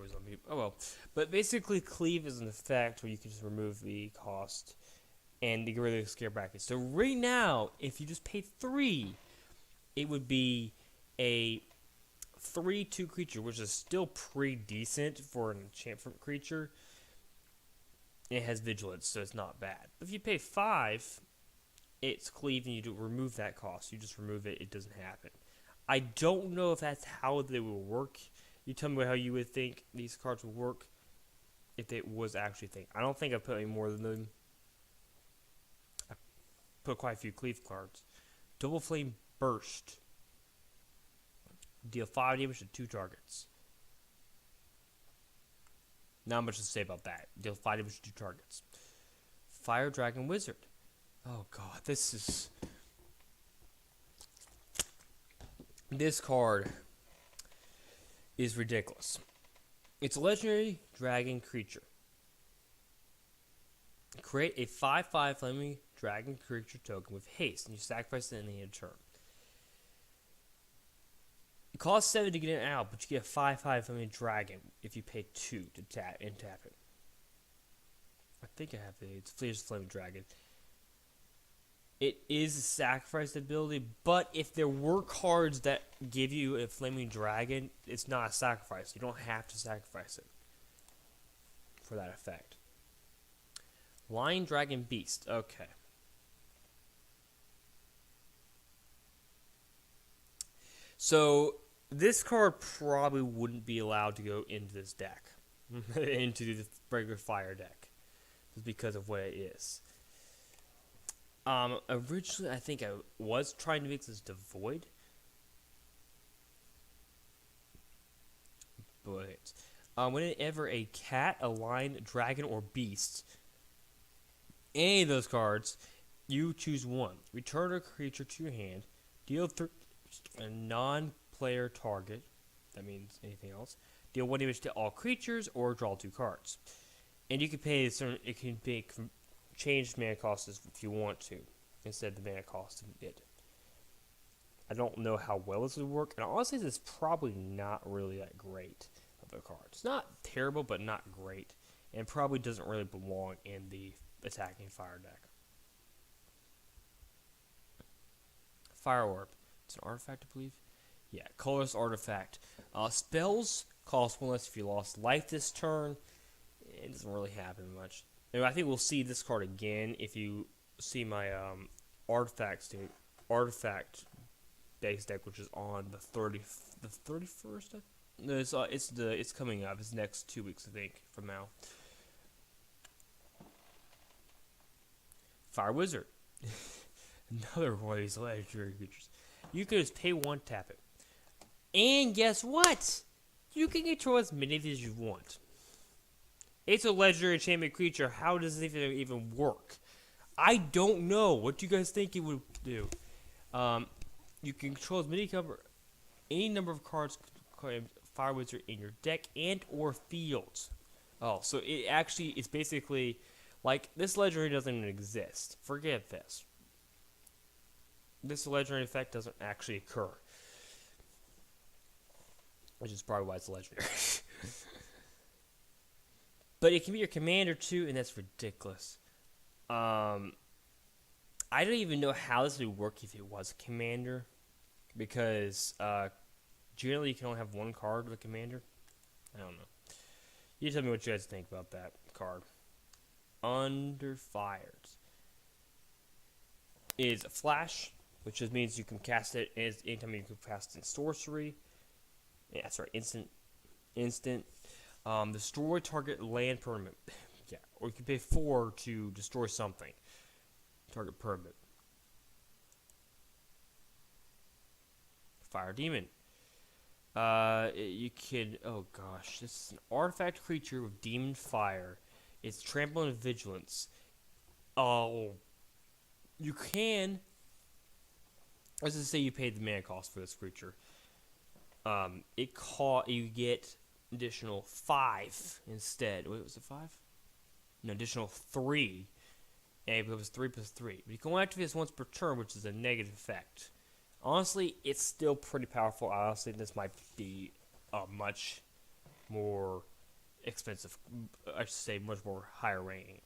always on mute. Oh well. But basically, cleave is an effect where you can just remove the cost and get rid of the scare bracket. So right now, if you just paid 3, it would be a 3/2 creature, which is still pretty decent for an enchantment creature. It has vigilance, so it's not bad. If you pay 5, it's cleave and you remove that cost. You just remove it, it doesn't happen. I don't know if that's how they will work. You tell me how you would think these cards would work if it was actually a thing. I don't think I put any more than them. I put quite a few cleave cards. Double Flame Burst. Deal 5 damage to 2 targets. Not much to say about that. Deal 5 damage to 2 targets. Fire Dragon Wizard. Oh god, this card is ridiculous. It's a legendary dragon creature. Create a 5/5 flaming dragon creature token with haste, and you sacrifice it in the end of turn. It costs 7 to get it out, but you get a 5/5 flaming dragon if you pay 2 to tap it. I think I have it. It's Fierce Flaming Dragon. It is a sacrifice ability, but if there were cards that give you a Flaming Dragon, it's not a sacrifice. You don't have to sacrifice it for that effect. Lion Dragon Beast. Okay. So, this card probably wouldn't be allowed to go into this deck. Into the regular fire deck. Just because of what it is. Originally, I think I was trying to make this devoid. But, whenever a cat, a lion, dragon, or beast, any of those cards, you choose one. Return a creature to your hand. Deal a non-player target. That means anything else. Deal 1 damage to all creatures, or draw 2 cards. And you can pay it can be changed mana cost if you want to, instead of the mana cost of it. I don't know how well this would work, and honestly, this is probably not really that great of a card. It's not terrible, but not great, and probably doesn't really belong in the attacking fire deck. Fire Orb. It's an artifact, I believe. Yeah, colorless artifact. Spells cost 1 less if you lost life this turn. It doesn't really happen much. And I think we'll see this card again if you see my artifact base deck, which is on the 31st. No, it's coming up. It's next 2 weeks, I think, from now. Fire Wizard. Another one of these legendary creatures. You can just pay 1, tap it. And guess what? You can control as many of these as you want. It's a legendary enchantment creature. How does it even work? I don't know. What do you guys think it would do? You can control any number of cards, Fire Wizard, in your deck and or fields. Oh, so it actually is basically like this legendary doesn't even exist. Forget this. This legendary effect doesn't actually occur, which is probably why it's legendary. But it can be your commander too, and that's ridiculous. I don't even know how this would work if it was a commander, because generally you can only have 1 card with a commander. I don't know. You tell me what you guys think about that card. Under Fires is a flash, which just means you can cast it anytime you can cast it in sorcery. Yeah, sorry, instant. Destroy target land permanent. Yeah, or you can pay 4 to destroy something. Target permanent. Fire Demon. You can. Oh gosh, this is an artifact creature with demon fire. It's trample and vigilance. Oh, you can. Let's just say you paid the mana cost for this creature. You get additional 5 instead. Wait, was it 5? No, additional 3. And it was 3 plus 3. But you can only activate this once per turn, which is a negative effect. Honestly, it's still pretty powerful. I honestly think this might be a much more expensive. I should say much more higher ranking.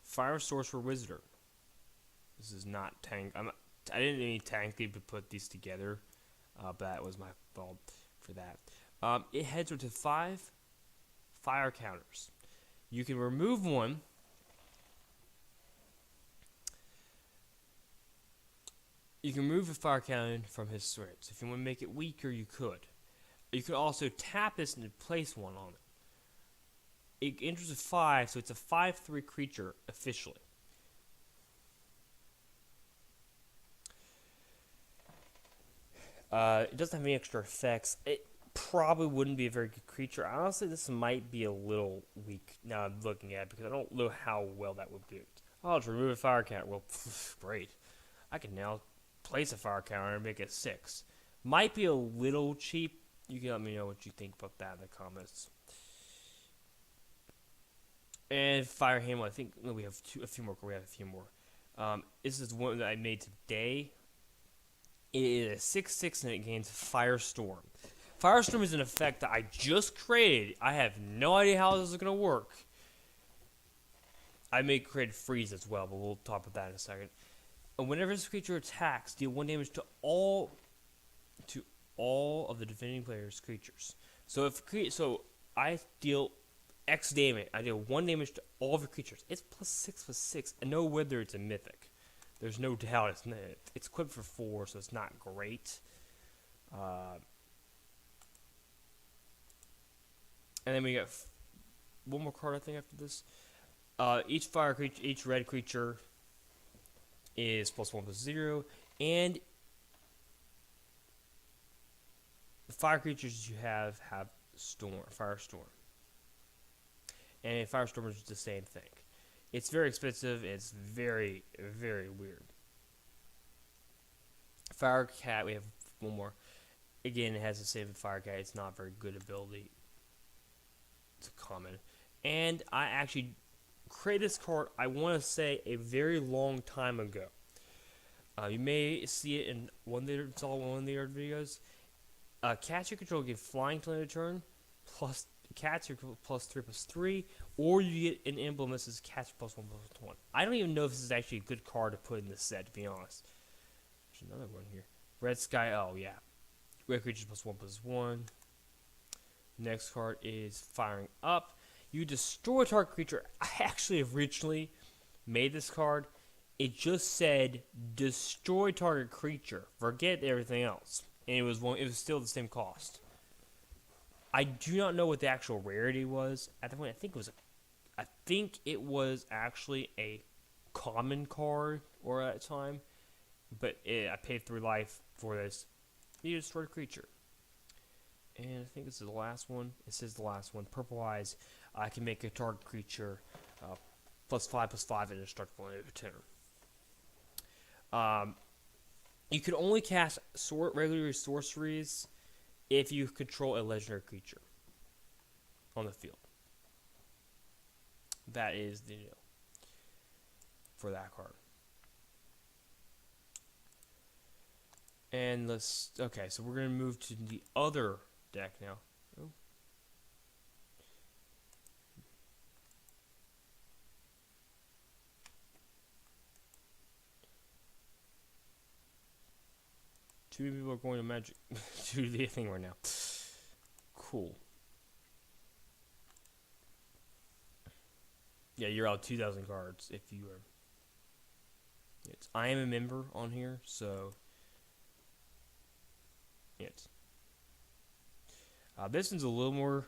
Fire Sorcerer Wizard. This is not tank. I didn't need technically to put these together, but that was my fault for that. It heads into 5 fire counters. You can remove one. You can remove a fire cannon from his strengths. If you want to make it weaker, you could. You could also tap this and place one on it. It enters with 5, so it's a 5/3 creature officially. It doesn't have any extra effects. It probably wouldn't be a very good creature. Honestly, this might be a little weak now I'm looking at it because I don't know how well that would do. Oh, to remove a fire counter. Well, great. I can now place a fire counter and make it 6. Might be a little cheap. You can let me know what you think about that in the comments. And Fire Hammer, I think we have a few more. We have a few more. This is one that I made today. It is a 6/6 and it gains Firestorm. Firestorm is an effect that I just created. I have no idea how this is going to work. I may create freeze as well, but we'll talk about that in a second. And whenever this creature attacks, deal 1 damage to all of the defending player's creatures. So I deal X damage. I deal 1 damage to all of your creatures. It's +6/6, and no whether it's a mythic. There's no doubt it's equipped for 4, so it's not great. And then we got one more card, I think, after this. Each red creature is +1/+0, and the fire creatures you have Firestorm. And Firestorm is the same thing. It's very expensive. It's very, very weird. Fire Cat, we have one more. Again, it has the same Fire Cat. It's not a very good ability. It's a common. And I actually created this card, I want to say, a very long time ago. You may see it in one of the other videos. Cats you control get flying till end of turn, plus cats are +3/+3, or you get an emblem that says cats +1/+1. I don't even know if this is actually a good card to put in this set, to be honest. There's another one here. Red Sky, oh yeah. Red creatures +1/+1. Next card is Firing Up. You destroy a target creature. I actually originally made this card. It just said destroy target creature. Forget everything else. And it was still the same cost. I do not know what the actual rarity was at the point. I think it was actually a common card or at a time, but I paid 3 life for this. You destroy a creature, and I think this is the last one. It says the last one. Purple Eyes. I can make a target creature +5/+5 and indestructible into a turn. You can only cast regular sorceries if you control a legendary creature on the field. That is the deal for that card. And okay, so we're going to move to the other deck now. Oh. Too many people are going to Magic do the thing right now. Cool. Yeah, you're out 2,000 cards if you are. I am a member on here, so yes. This one's a little more.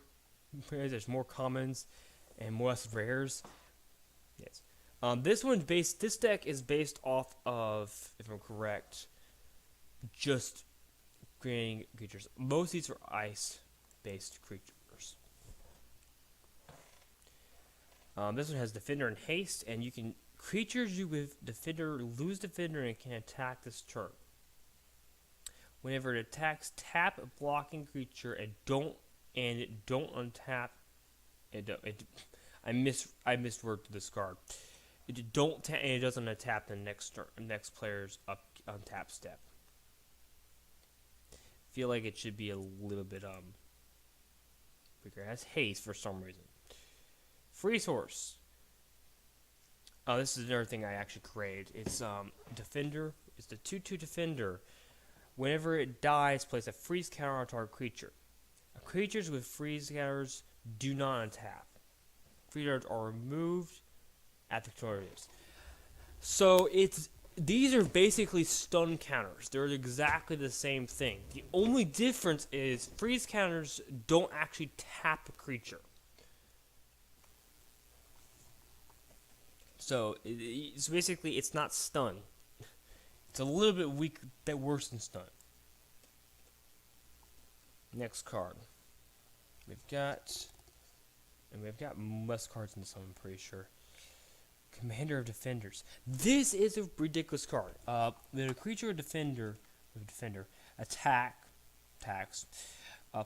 There's more commons and less rares. Yes. This deck is based off of, if I'm correct, just creating creatures. Most of these are ice-based creatures. This one has Defender and Haste, and you can creatures you with Defender lose Defender and can attack this turn. Whenever it attacks, tap a blocking creature and don't untap. I misworded this card. It doesn't untap the next player's untap step. Feel like it should be a little bit quicker. It has haste for some reason. Freeze Horse. This is another thing I actually created. It's Defender. It's the 2/2 Defender. Whenever it dies, place a freeze counter on target creature. Creatures with freeze counters do not untap. Freeze counters are removed at the tutorials. So these are basically stun counters. They're exactly the same thing. The only difference is freeze counters don't actually tap a creature. So it's basically it's not stun. It's a little bit weak, worse than stun. Next card. We've got less cards in this one, I'm pretty sure. Commander of Defenders. This is a ridiculous card. When a creature or defender attacks,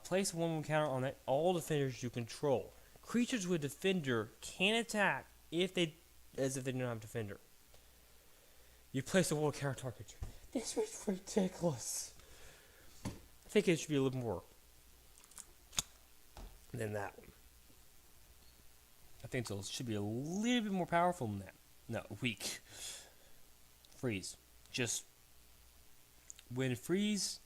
place a 1/1 counter on all defenders you control. Creatures with defender can attack as if they don't have defender. You place a 1/1 counter on target. This is ridiculous. I think it should be a little more than that one. I think it should be a little bit more powerful than that. No, weak. Freeze. Just when freeze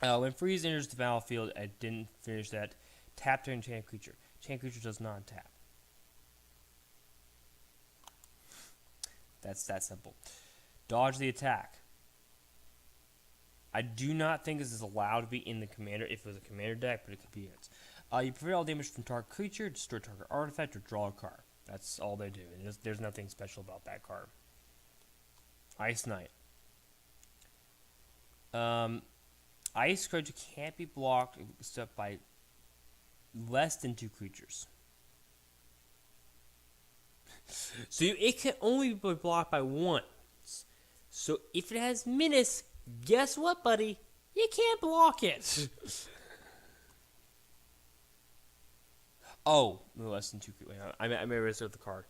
enters the battlefield, I didn't finish that. Tap to enchant creature. Enchant creature does not tap. That's that simple. Dodge the attack. I do not think this is allowed to be in the commander if it was a commander deck, but it could be it. You prevent all damage from target creature, destroy target artifact, or draw a card. That's all they do. There's nothing special about that card. Ice Knight. Ice creature can't be blocked except by less than 2 creatures. So it can only be blocked by 1. So if it has menace, guess what, buddy? You can't block it. Oh, less than 2. I may reserve the card.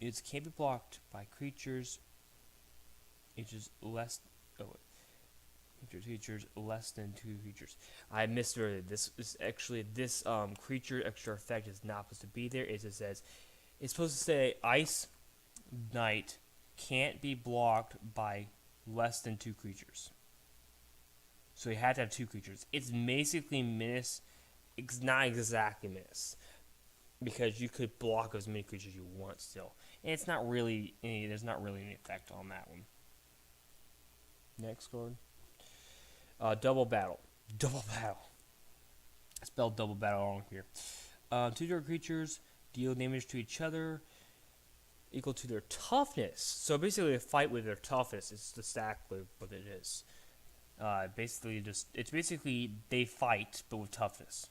It can't be blocked by creatures. It's just less. Creatures less than 2 creatures. I misread this. This creature extra effect is not supposed to be there. It just says it's supposed to say Ice Knight can't be blocked by less than 2 creatures. So you had to have 2 creatures. It's basically menace. It's not exactly menace because you could block as many creatures you want still, and it's not really any. There's not really any effect on that one. Next card. Double battle. Double battle. I spelled double battle wrong here. 2 dark creatures deal damage to each other equal to their toughness. So basically, a fight with their toughness is the stack with what it is. It's basically they fight but with toughness.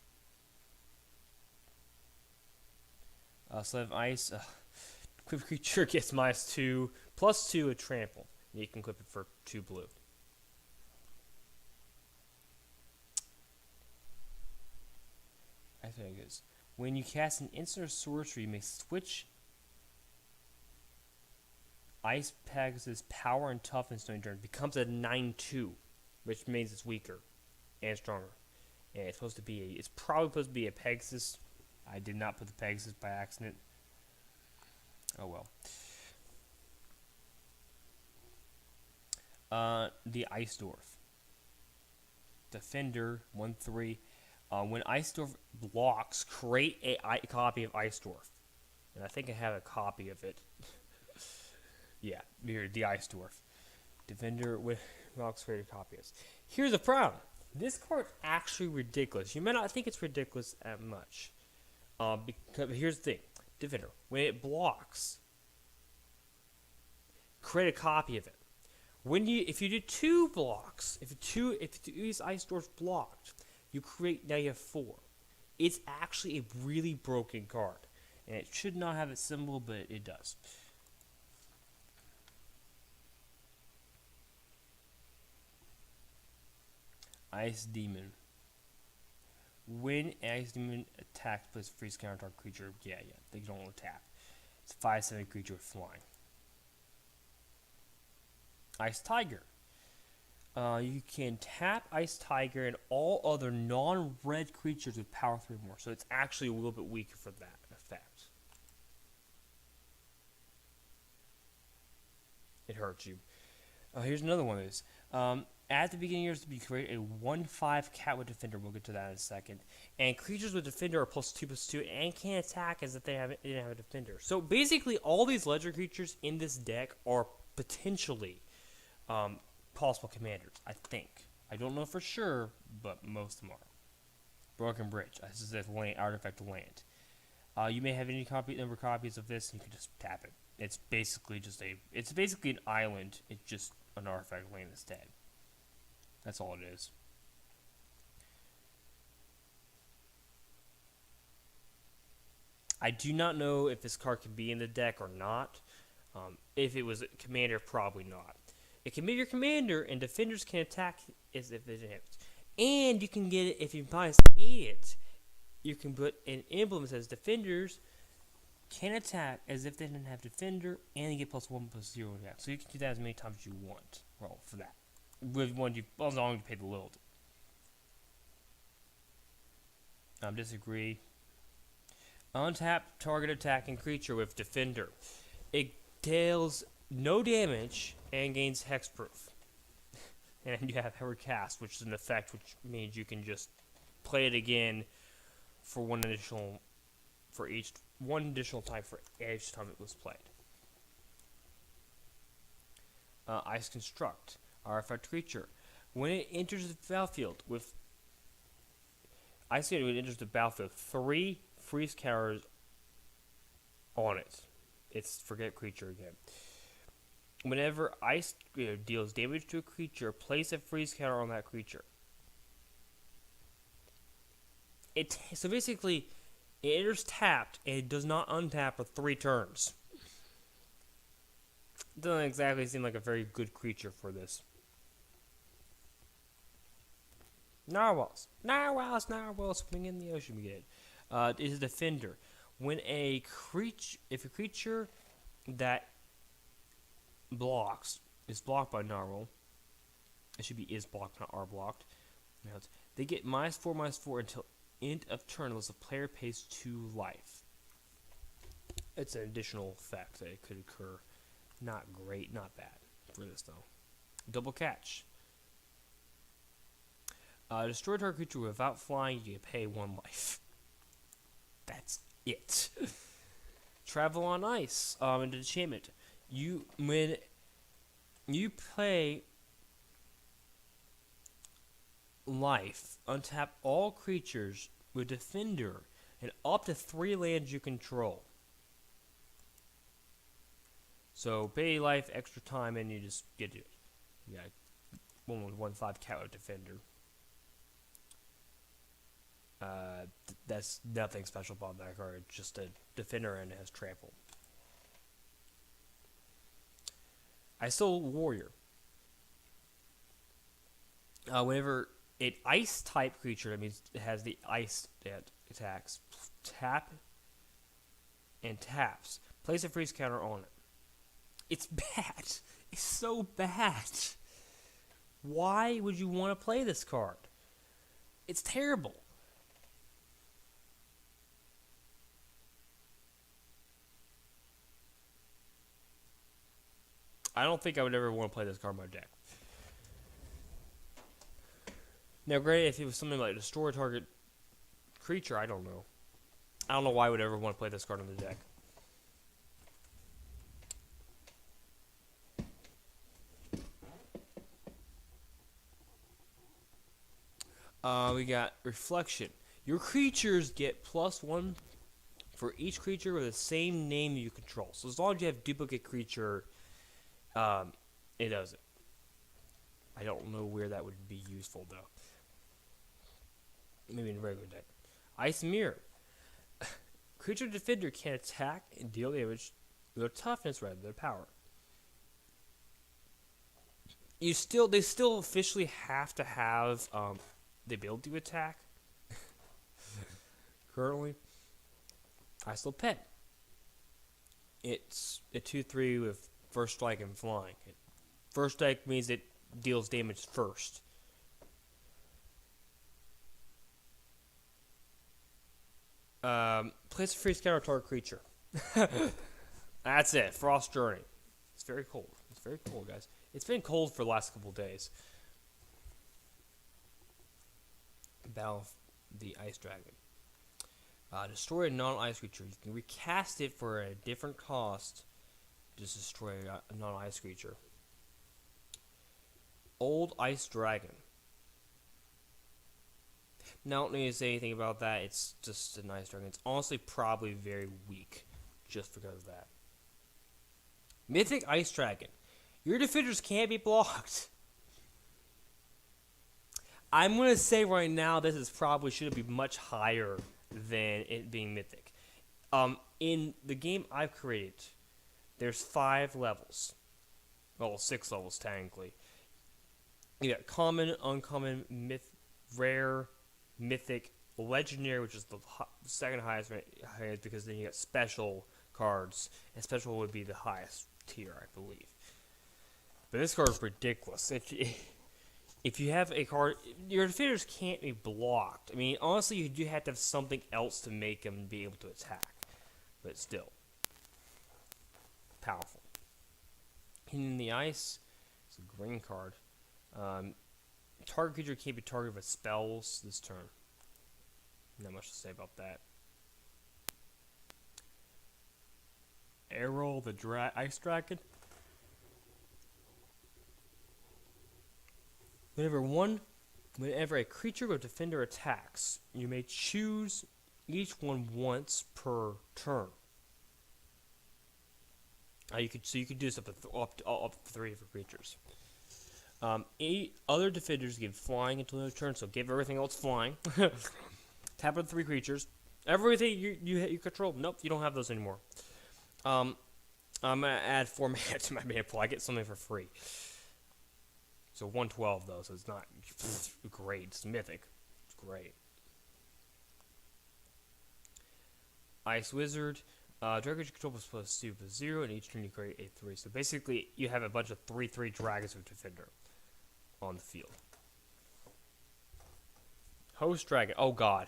Slave Ice. Equip creature gets -2 +2 a trample. You can equip it for 2 blue. I think it is. When you cast an instant or sorcery, you may switch Ice Pegasus power and toughness during turn. Becomes a 9/2, which means it's weaker and stronger. And it's supposed to be it's probably supposed to be a Pegasus. I did not put the Pegasus by accident. Oh well. The Ice Dwarf. Defender 1/3. When Ice Dwarf blocks, create a copy of Ice Dwarf. And I think I have a copy of it. Yeah, here, the Ice Dwarf. Defender with blocks, create a copy of it. Here's the problem. This card's actually ridiculous. You may not think it's ridiculous that much. Because here's the thing. Defender, when it blocks, create a copy of it. If you do 2 blocks, if these Ice Dwarfs blocked, you have 4. It's actually a really broken card, and it should not have a symbol, but it does. Ice Demon. When Ice Demon attacks, place freeze counter target creature. Yeah, they don't attack. It's a 5/7 creature with flying. Ice Tiger. You can tap Ice Tiger and all other non-red creatures with power 3 or more. So it's actually a little bit weaker for that effect. It hurts you. Here's another one of these. At the beginning of yours, you create a 1/5 cat with Defender. We'll get to that in a second. And creatures with Defender are +2/+2 and can attack as if they didn't have a Defender. So basically, all these Ledger creatures in this deck are potentially possible commanders, I think. I don't know for sure, but most of them are. Broken Bridge. This is a land, artifact land. You may have any number of copies of this, and you can just tap it. It's basically an island. It's just an artifact land instead. That's all it is. I do not know if this card can be in the deck or not. If it was a commander, probably not. It can be your commander, and defenders can attack as if they didn't have it. And you can get it if you -8 it. You can put an emblem that says defenders can attack as if they didn't have defender, and you get +1/+0 attack. So you can do that as many times as you want. Roll for that. With one, as long as you pay the loyalty. Disagree. Untap target attacking creature with defender. It deals no damage and gains hexproof. And you have Hard Cast, which is an effect which means you can just play it again for one additional time for each time it was played. Ice Construct. Artifact creature. When it enters the battlefield with Ice Creature, when it enters the battlefield, 3 freeze counters on it. It's forget creature again. Whenever Ice deals damage to a creature, place a freeze counter on that creature. So basically, it enters tapped and it does not untap for 3 turns. Doesn't exactly seem like a very good creature for this. Narwhals, swing in the ocean. We get it. Is a defender. When if a creature that blocks is blocked by narwhal, it should be is blocked, not are blocked. They get -4/-4 until end of turn unless the player pays 2 life. It's an additional effect that it could occur. Not great, not bad for this though. Double catch. Destroy target creature without flying, you pay 1 life. That's it. Travel on Ice. An enchantment. When you play life, untap all creatures with Defender and up to 3 lands you control. So pay life, extra time, and you just get it. You got 1/5 cat with Defender. That's nothing special about that card. It's just a defender and it has trample. Icesoul Warrior. Whenever an ice type creature, that means it has the ice that attacks, tap and taps. Place a freeze counter on it. It's bad. It's so bad. Why would you want to play this card? It's terrible. I don't think I would ever want to play this card in my deck. Now, granted, if it was something like destroy target creature, I don't know. I don't know why I would ever want to play this card in the deck. We got Reflection. Your creatures get +1 for each creature with the same name you control. So as long as you have duplicate creature, it does it. I don't know where that would be useful though. Maybe in a regular deck. Ice Mirror. Creature defender can attack and deal damage with their toughness rather than their power. They still officially have to have the ability to attack. Currently, Icesoul Pet. It's a 2/3 with first strike and flying. First strike means it deals damage first. Place a freeze counter target creature. That's it. Frost Journey. It's very cold. It's very cold, guys. It's been cold for the last couple days. Battle the Ice Dragon. Destroy a non-ice creature. You can recast it for a different cost. Just destroy a non-ice creature. Old Ice Dragon. Now, I don't need to say anything about that. It's just an Ice Dragon. It's honestly probably very weak just because of that. Mythic Ice Dragon. Your defenders can't be blocked. I'm going to say right now this is probably should be much higher than it being mythic. In the game I've created, there's 5 levels. Well, 6 levels technically. You got common, uncommon, rare, mythic, legendary, which is the second highest because then you got special cards, and special would be the highest tier, I believe. But this card is ridiculous. If you have a card, your defenders can't be blocked. I mean, honestly, you do have to have something else to make them be able to attack. But still, powerful. In the ice, it's a green card. Target creature can't be targeted with spells this turn. Not much to say about that. Arrow the Ice Dragon. Whenever a creature or defender attacks, you may choose each one once per turn. You could do this up to 3 for creatures. 8 other defenders give flying until their turn, so give everything else flying. Tap on 3 creatures. Everything you control. Nope, you don't have those anymore. I'm gonna add 4 mana to my mana pool. I get something for free. So 112 though, so it's not great. It's mythic. It's great. Ice Wizard. Dragon control plus 2 plus 0, and each turn you create a 3. So basically, you have a bunch of 3/3 dragons with defender on the field. Host Dragon. Oh god.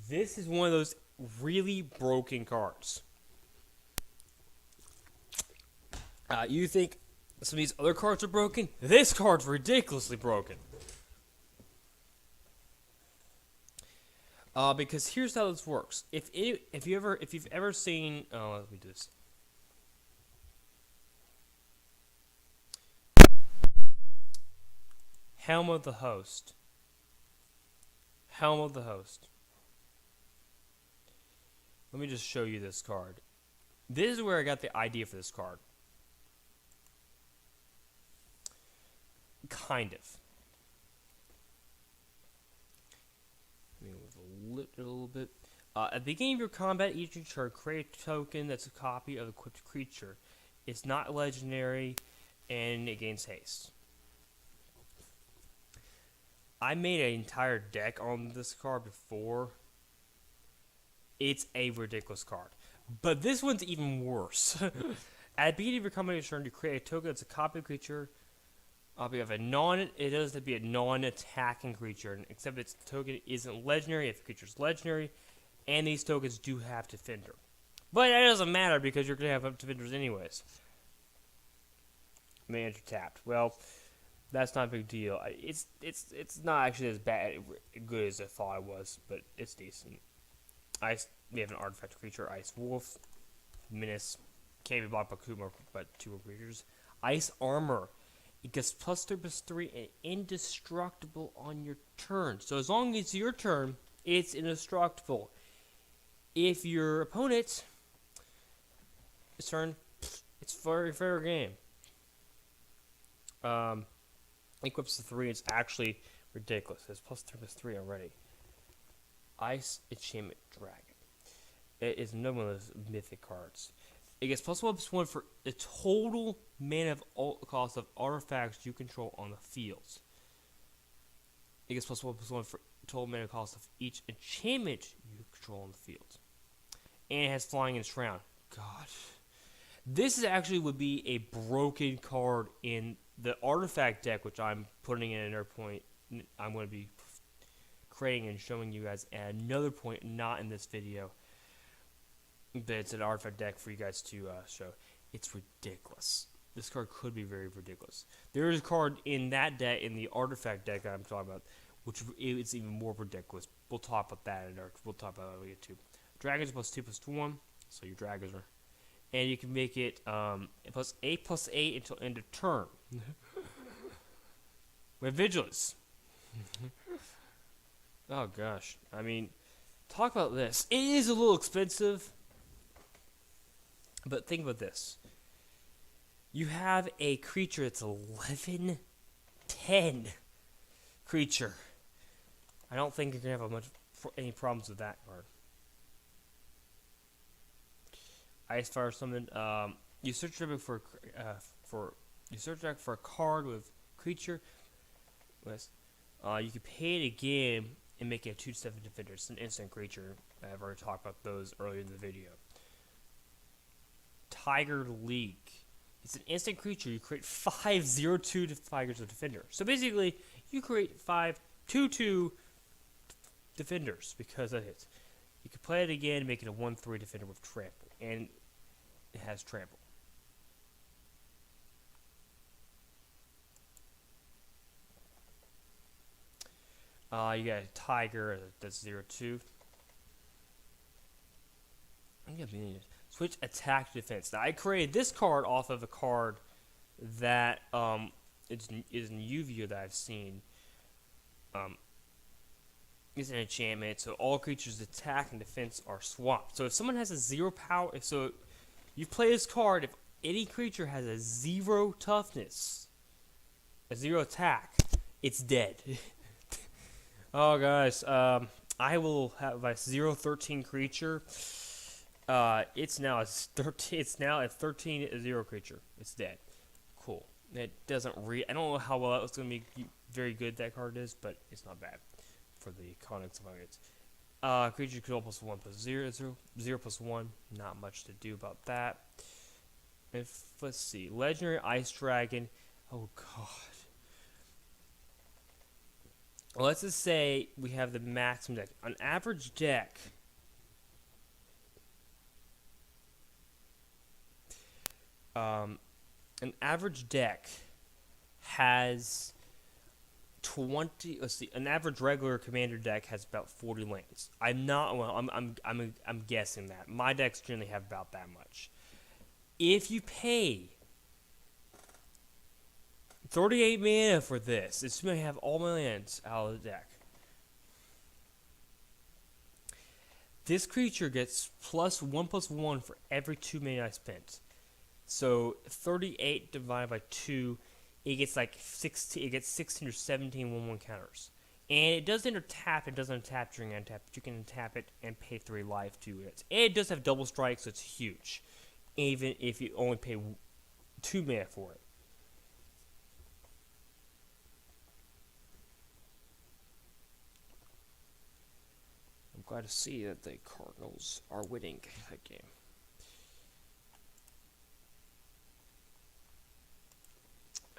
This is one of those really broken cards. You think some of these other cards are broken? This card's ridiculously broken. Because here's how this works. If you've ever seen, let me do this. Helm of the Host. Helm of the Host. Let me just show you this card. This is where I got the idea for this card. Kind of. Let me lift it a little bit. At the beginning of your combat, each turn, create a token that's a copy of the equipped creature. It's not legendary, and it gains haste. I made an entire deck on this card before. It's a ridiculous card. But this one's even worse. At the beginning of your combat turn, you create a token that's a copy of the creature. It does have to be a non-attacking creature, except its token isn't legendary if the creature's legendary, and these tokens do have Defender. But that doesn't matter because you're going to have Defenders anyways. Manager tapped. Well, that's not a big deal. It's not actually as good as I thought it was, but it's decent. We have an artifact creature, Ice Wolf, Menace, can't be blocked by Kuma, but 2 more creatures. Ice Armor. It gets +3/+3 and indestructible on your turn. So as long as it's your turn, it's indestructible. If your opponent's turn, it's fair game. Equips to 3. It's actually ridiculous. It's +3/+3 already. Ice Enchantment Dragon. It is another one of those mythic cards. It gets +1/+1 for the total mana cost of artifacts you control on the field. It gets +1/+1 for total mana cost of each enchantment you control on the field. And it has flying and shroud. God. This is actually would be a broken card in the artifact deck, which I'm putting in another point. I'm going to be creating and showing you guys at another point, not in this video. But it's an artifact deck for you guys to show. It's ridiculous. This card could be very ridiculous. There is a card in that deck, in the artifact deck that I'm talking about, which is even more ridiculous. We'll talk about that in our. We'll talk about that when we get to dragons +2/+1. So your dragons are, and you can make it +8/8 until end of turn. With vigilance. Oh gosh, I mean, talk about this. It is a little expensive, but think about this. You have a creature that's 11/10 creature. I don't think you're gonna have any problems with that card. Ice Fire Summon. You search your deck for a card with creature. You can pay it again and make it a 2/7 defender. It's an instant creature. I've already talked about those earlier in the video. Tiger League. It's an instant creature. You create 5/0/2 Tigers of Defender. So basically, you create 5/2/2 defenders because of it. You can play it again and make it a 1/3 defender with trample, and it has trample. You got a Tiger that's 0/2. Switch attack to defense. Now I created this card off of a card that is in Yu-Gi-Oh that I've seen. It's an enchantment, so all creatures' attack and defense are swapped. So if someone has a 0 power, so you play this card, if any creature has a 0 toughness, a 0 attack, it's dead. Oh guys, I will have a 0/13 creature. It's now a 13/0 creature. It's dead. Cool. It doesn't I don't know how well it's gonna be very good that card is, but it's not bad for the context of it. Creature control +1/+0, 0/1. Not much to do about that. Let's see, Legendary Ice Dragon. Oh god. Let's just say we have the maximum deck. An average deck. An average deck has 20. Let's see. An average regular commander deck has about 40 lands. I'm guessing that my decks generally have about that much. If you pay 38 mana for this, it's going to have all my lands out of the deck. This creature gets +1/+1 for every 2 mana I spent. So 38 divided by 2, it gets like 16. It gets 16 or 17 1/1 counters, and it does tap. It doesn't untap during untap, but you can untap it and pay 3 life to it. And it does have double strike, so it's huge, even if you only pay 2 mana for it. I'm glad to see that the Cardinals are winning that game.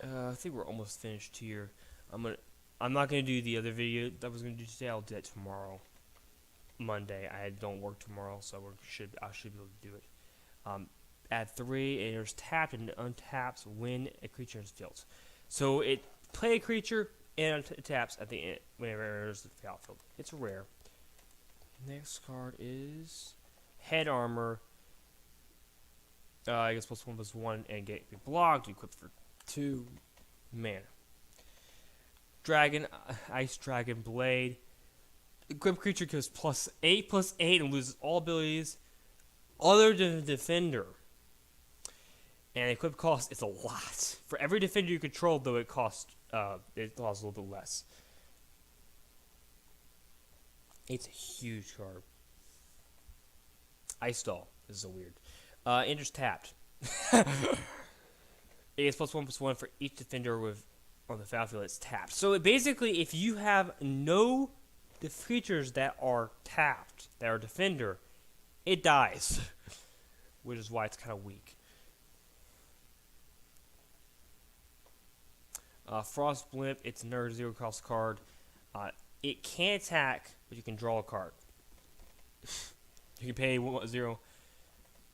I think we're almost finished here. I'm not gonna do the other video that I was gonna do today. I'll do that tomorrow, Monday. I don't work tomorrow, so I should be able to do it. Add 3, and there's tapped and untaps when a creature is built. So it play a creature and it taps at the end whenever it enters the battlefield. It's rare. Next card is Head Armor. I guess +1/+1 and get blocked. You equip for 2 mana. Dragon, Ice Dragon Blade. Equipped creature goes +8/+8 and loses all abilities other than Defender. And equip cost is a lot. For every defender you control, though, it costs a little bit less. It's a huge card. Ice Doll. This is so weird. Enters tapped. It gets +1/+1 for each defender on the battlefield that's tapped. So basically, if you have no creatures that are tapped, that are defender, it dies. Which is why it's kind of weak. Frost Blimp, it's another 0-cost card. It can't attack, but you can draw a card. You can pay 0.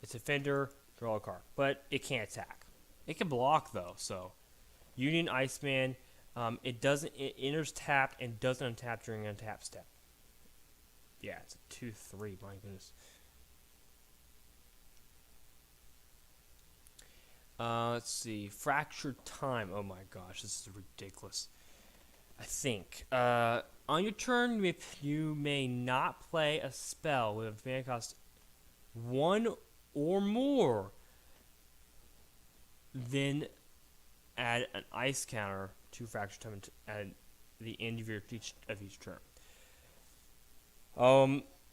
It's a Defender, draw a card. But it can't attack. It can block, though, so. Union Iceman, it enters tapped and doesn't untap during an untap step. Yeah, it's a 2/3, my goodness. Let's see. Fractured Time. Oh my gosh, this is ridiculous. I think. On your turn, you may not play a spell with a mana cost 1 or more. Then add an ice counter to Fractured Time at the end of each turn.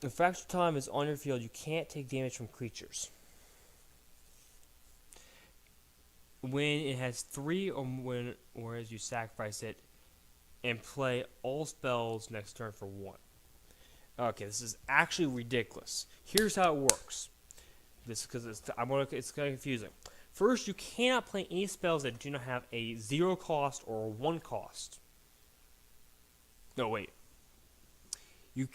If Fractured Time is on your field, you can't take damage from creatures. When it has 3 or as you sacrifice it and play all spells next turn for 1. Okay, this is actually ridiculous. Here's how it works. It's kind of confusing. First, you cannot play any spells that do not have a 0 cost or a 1 cost. No, wait. You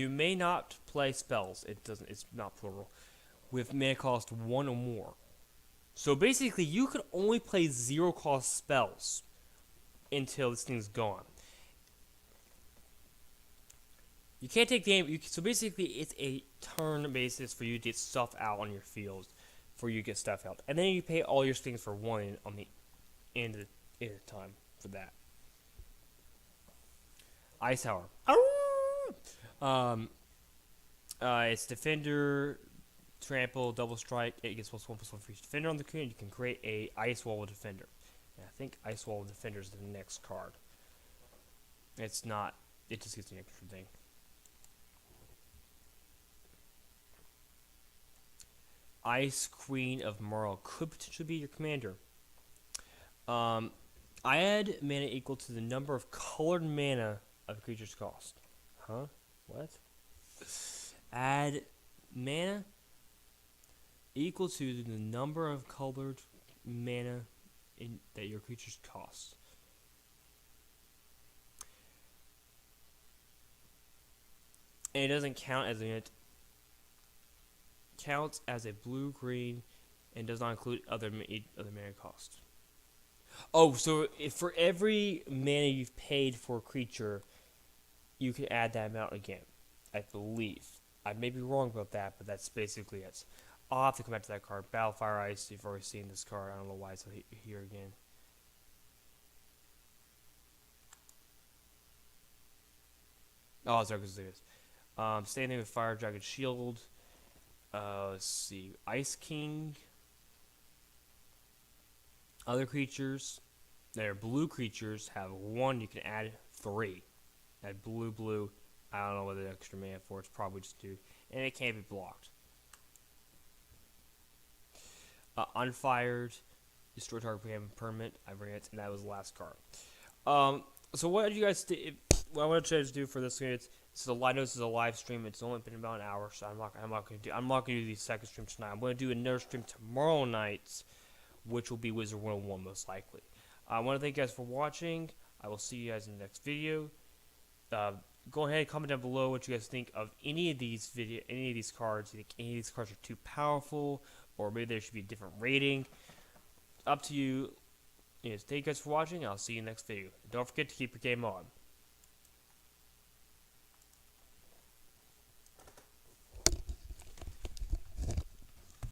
may not play spells. It's not plural. With mana cost 1 or more. So basically, you can only play 0-cost spells until this thing's gone. You can't take damage. So basically, it's a turn basis for you to get stuff out on your field, for you to get stuff out, and then you pay all your things for 1 on the end of the time for that. Ice Hour. It's Defender. Trample, double strike, it gets +1/+1 for each defender on the field. You can create a Ice Wall of Defender. And I think Ice Wall of Defender is the next card. It's not, it just gets an extra thing. Ice Queen of Marl could potentially be your commander. I add mana equal to the number of colored mana of a creature's cost. Huh? What? Add mana equal to the number of colored mana that your creatures cost. And it doesn't count as a unit. Counts as a blue-green and does not include other mana cost. Oh, so for every mana you've paid for a creature, you can add that amount again, I believe. I may be wrong about that, but that's basically it. I'll have to come back to that card. Battlefire Ice, you've already seen this card. I don't know why it's here again. Oh, it's Argus. Standing with Fire Dragon Shield. Let's see. Ice King. Other creatures that are blue creatures have 1. You can add 3. Add blue. I don't know what the extra mana for. It's probably just 2. And it can't be blocked. Unfired, destroy target permanent. I bring it, and that was the last card. So what did you guys do? What I want to try to do for this? I know this is a live stream. It's only been about an hour, so I'm not going to do the second stream tonight. I'm going to do another stream tomorrow night, which will be Wizard 101 most likely. I want to thank you guys for watching. I will see you guys in the next video. Go ahead and comment down below what you guys think of any of these cards. You think any of these cards are too powerful, or maybe there should be a different rating. Up to you. Thank you guys for watching. I'll see you in the next video. Don't forget to keep your game on.